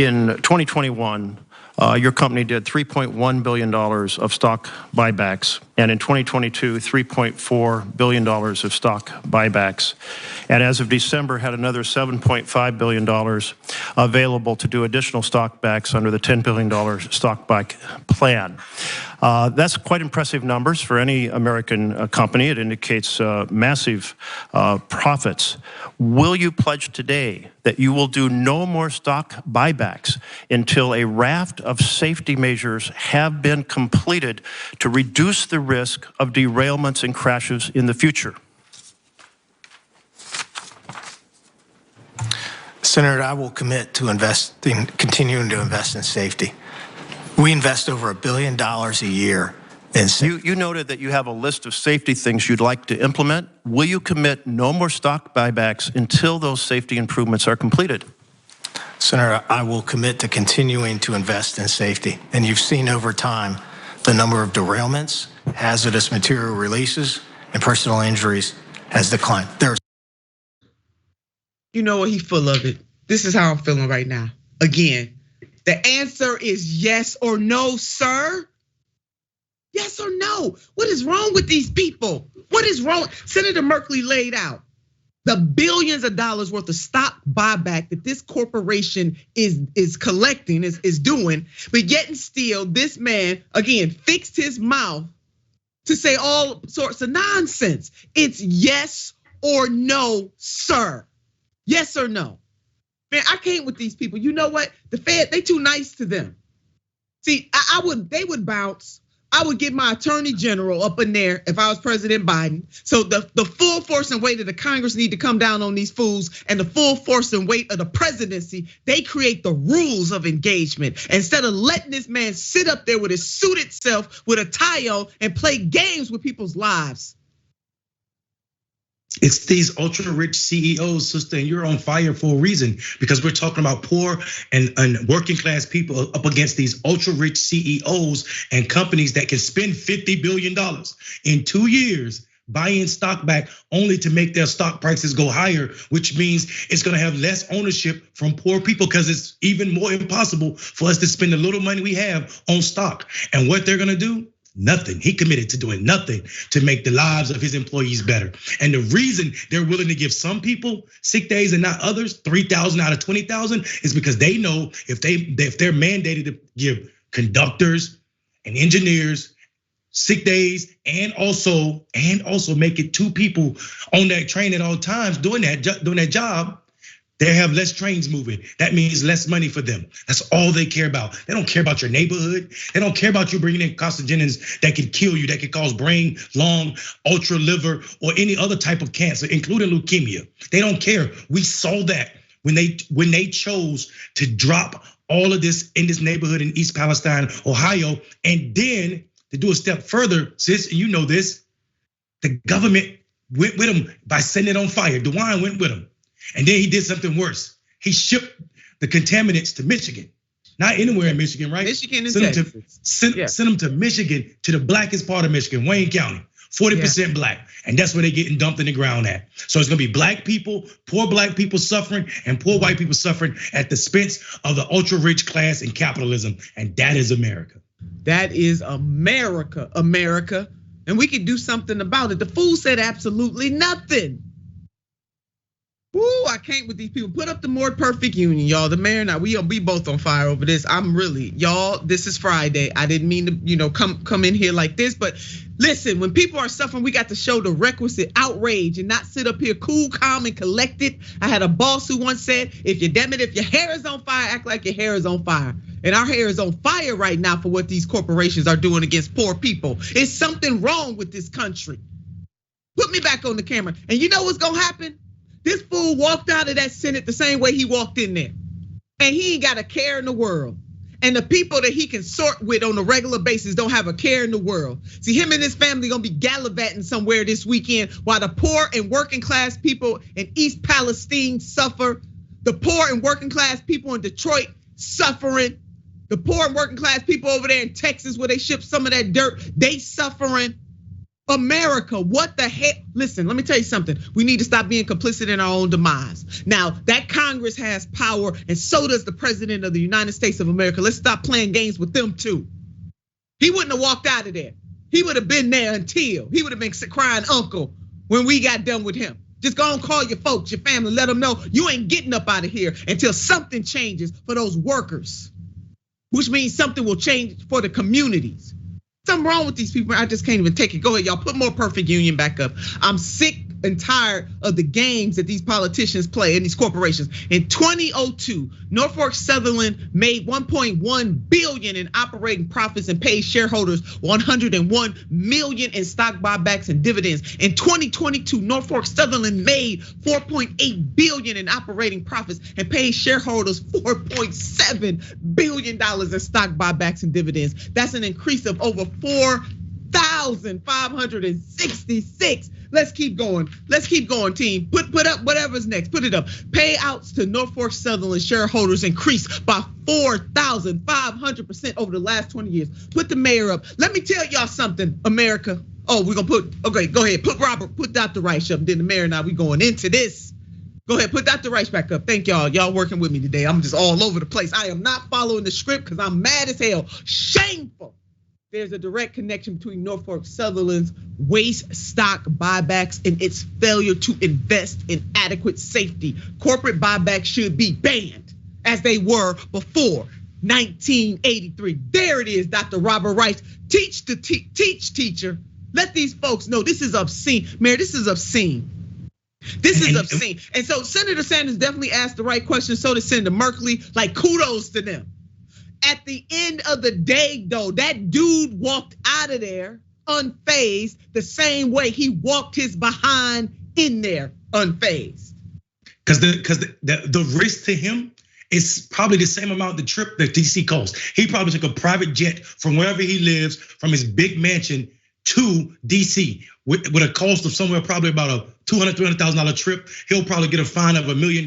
In 2021, your company did $3.1 billion of stock buybacks, and in 2022, $3.4 billion of stock buybacks. And as of December, had another $7.5 billion available to do additional stock backs under the $10 billion stock buy plan. That's quite impressive numbers for any American company. It indicates massive profits. Will you pledge today that you will do no more stock buybacks until a raft of safety measures have been completed to reduce the risk of derailments and crashes in the future? Senator, I will commit to continuing to invest in safety. We invest over $1 billion a year in safety. You noted that you have a list of safety things you'd like to implement. Will you commit no more stock buybacks until those safety improvements are completed? Senator, I will commit to continuing to invest in safety. And you've seen over time the number of derailments, hazardous material releases, and personal injuries has declined. You know what? He's full of it. This is how I'm feeling right now. Again, the answer is yes or no, sir. Yes or no? What is wrong with these people? What is wrong? Senator Merkley laid out the billions of dollars worth of stock buyback that this corporation is collecting, is doing, but yet and still, this man, again, fixed his mouth to say all sorts of nonsense. It's yes or no, sir. Yes or no? Man, I can't with these people. You know what? The Fed, they too nice to them. See, they would bounce. I would get my attorney general up in there if I was President Biden. So the full force and weight of the Congress need to come down on these fools, and the full force and weight of the presidency, they create the rules of engagement. Instead of letting this man sit up there with his suited self, with a tie on, and play games with people's lives. It's these ultra rich CEOs, sister, and you're on fire for a reason, because we're talking about poor and working class people up against these ultra rich CEOs and companies that can spend $50 billion in 2 years buying stock back only to make their stock prices go higher, which means it's gonna have less ownership from poor people, because it's even more impossible for us to spend the little money we have on stock. And what they're gonna do? Nothing. He committed to doing nothing to make the lives of his employees better. And the reason they're willing to give some people sick days and not others, 3,000 out of 20,000, is because they know if they're mandated to give conductors and engineers sick days and also make it 2 people on that train at all times doing that job, they have less trains moving. That means less money for them. That's all they care about. They don't care about your neighborhood. They don't care about you bringing in carcinogens that can kill you, that can cause brain, lung, ultra liver, or any other type of cancer, including leukemia. They don't care. We saw that when they chose to drop all of this in this neighborhood in East Palestine, Ohio, and then to do a step further, sis, and you know this, the government went with them by setting it on fire. DeWine went with them. And then he did something worse. He shipped the contaminants to Michigan, not anywhere in Michigan, right? Michigan and Texas. Send them to Michigan, to the blackest part of Michigan, Wayne County, 40% black. And that's where they're getting dumped in the ground at. So it's gonna be black people, poor black people suffering, and poor white people suffering at the expense of the ultra rich class and capitalism. And that is America. That is America, America. And we can do something about it. The fool said absolutely nothing. Woo, I can't with these people. Put up the more perfect union, y'all. The mayor and I, we both on fire over this. I'm really, y'all, this is Friday. I didn't mean to, come in here like this, but listen, when people are suffering, we got to show the requisite outrage and not sit up here cool, calm, and collected. I had a boss who once said, if your hair is on fire, act like your hair is on fire. And our hair is on fire right now for what these corporations are doing against poor people. It's something wrong with this country. Put me back on the camera. And you know what's gonna happen? This fool walked out of that Senate the same way he walked in there. And he ain't got a care in the world. And the people that he can sort with on a regular basis don't have a care in the world. See, him and his family gonna be gallivanting somewhere this weekend while the poor and working class people in East Palestine suffer. The poor and working class people in Detroit suffering. The poor and working class people over there in Texas where they ship some of that dirt, they suffering. America, what the heck? Listen, let me tell you something. We need to stop being complicit in our own demise. Now, that Congress has power, and so does the President of the United States of America. Let's stop playing games with them too. He wouldn't have walked out of there. He would have been there until he would have been crying uncle when we got done with him. Just go and call your folks, your family, let them know you ain't getting up out of here until something changes for those workers, which means something will change for the communities. Something wrong with these people. I just can't even take it. Go ahead, y'all. Put more perfect union back up. I'm sick and tired of the games that these politicians play in these corporations. In 2002, Norfolk Southern made 1.1 billion in operating profits and paid shareholders 101 million in stock buybacks and dividends. In 2022, Norfolk Southern made 4.8 billion in operating profits and paid shareholders 4.7 billion dollars in stock buybacks and dividends. That's an increase of over 4,566. Let's keep going. Let's keep going, team. Put up whatever's next. Put it up. Payouts to Norfolk Southern shareholders increased by 4,500% over the last 20 years. Put the mayor up. Let me tell y'all something, America. Oh, we're gonna put, okay, go ahead. Put Dr. Rice up. Then the mayor and I, we going into this. Go ahead, put Dr. Rice back up. Thank y'all. Y'all working with me today. I'm just all over the place. I am not following the script because I'm mad as hell. Shameful. There's a direct connection between Norfolk Southern's waste stock buybacks and its failure to invest in adequate safety. Corporate buybacks should be banned as they were before 1983. There it is, Dr. Robert Rice. Teach, teacher. Let these folks know this is obscene. Mayor, this is obscene. This is obscene. And so Senator Sanders definitely asked the right question. So did Senator Merkley. Like, kudos to them. At the end of the day, though, that dude walked out of there unfazed the same way he walked his behind in there unfazed. Because the risk to him is probably the same amount the trip that DC cost. He probably took a private jet from wherever he lives, from his big mansion to DC with a cost of somewhere probably about a $200,000, $300,000 trip. He'll probably get a fine of $1 million.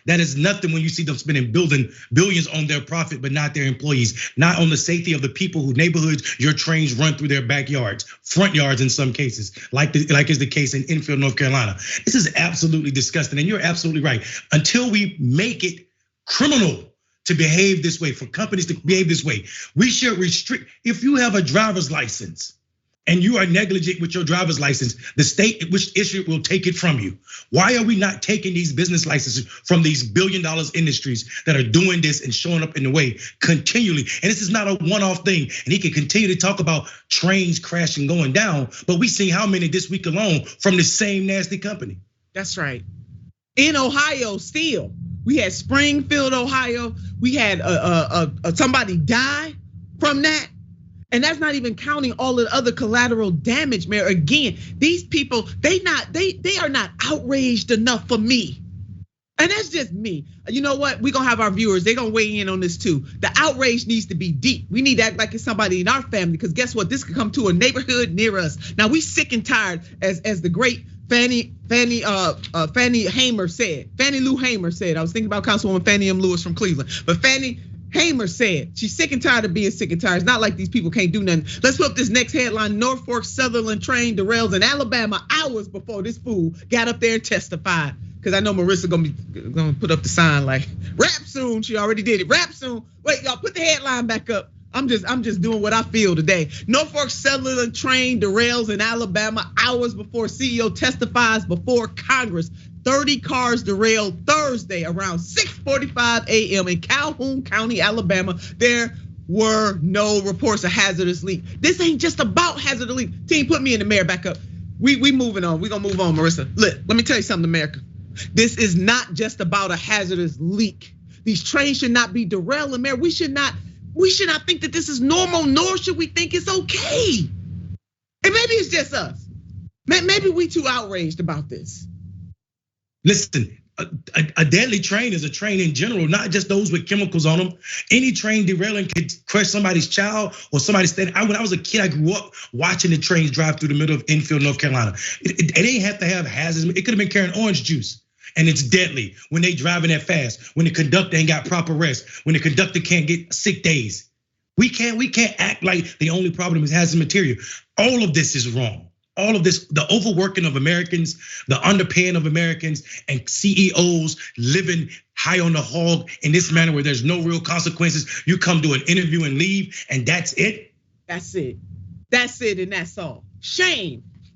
That is nothing when you see them spending billions on their profit, but not their employees, not on the safety of the people whose neighborhoods your trains run through their backyards, front yards in some cases, like is the case in Enfield, North Carolina. This is absolutely disgusting, and you're absolutely right. Until we make it criminal to behave this way, for companies to behave this way, we should restrict. If you have a driver's license and you are negligent with your driver's license, the state which issue will take it from you. Why are we not taking these business licenses from these billion-dollar industries that are doing this and showing up in the way continually? And this is not a one-off thing. And he can continue to talk about trains crashing, going down, but we see how many this week alone from the same nasty company. That's right. In Ohio still, we had Springfield, Ohio. We had somebody die from that. And that's not even counting all the other collateral damage, Mayor. Again, these people, they are not outraged enough for me. And that's just me. You know what? We're gonna have our viewers, they're gonna weigh in on this too. The outrage needs to be deep. We need to act like it's somebody in our family, because guess what? This could come to a neighborhood near us. Now we sick and tired, as the great Fannie Hamer said. Fannie Lou Hamer said. I was thinking about Councilwoman Fannie M. Lewis from Cleveland, but Fannie Hamer said she's sick and tired of being sick and tired. It's not like these people can't do nothing. Let's put up this next headline. Norfolk Southern train derails in Alabama hours before this fool got up there and testified. Because I know Marissa gonna put up the sign like, rap soon. She already did it. Rap soon. Wait, y'all, put the headline back up. I'm just doing what I feel today. Norfolk Southern train derails in Alabama hours before CEO testifies before Congress. 30 cars derailed Thursday around 6:45 a.m. in Calhoun County, Alabama. There were no reports of hazardous leak. This ain't just about hazardous leak. Team, put me in the mayor back up. We moving on. We gonna move on, Marissa. Look, let me tell you something, America. This is not just about a hazardous leak. These trains should not be derailing, Mayor. We should not think that this is normal, nor should we think it's okay. And maybe it's just us. Maybe we too outraged about this. Listen, a deadly train is a train in general, not just those with chemicals on them. Any train derailing could crush somebody's child or somebody's standing. When I was a kid, I grew up watching the trains drive through the middle of Enfield, North Carolina. It didn't have to have hazards. It could have been carrying orange juice. And it's deadly when they driving that fast, when the conductor ain't got proper rest, when the conductor can't get sick days. We can't act like the only problem is hazardous material. All of this is wrong. all of this, the overworking of Americans, the underpaying of Americans, and CEOs living high on the hog in this manner where there's no real consequences. You come to an interview and leave, and that's it? That's it. That's it, and that's all. Shame.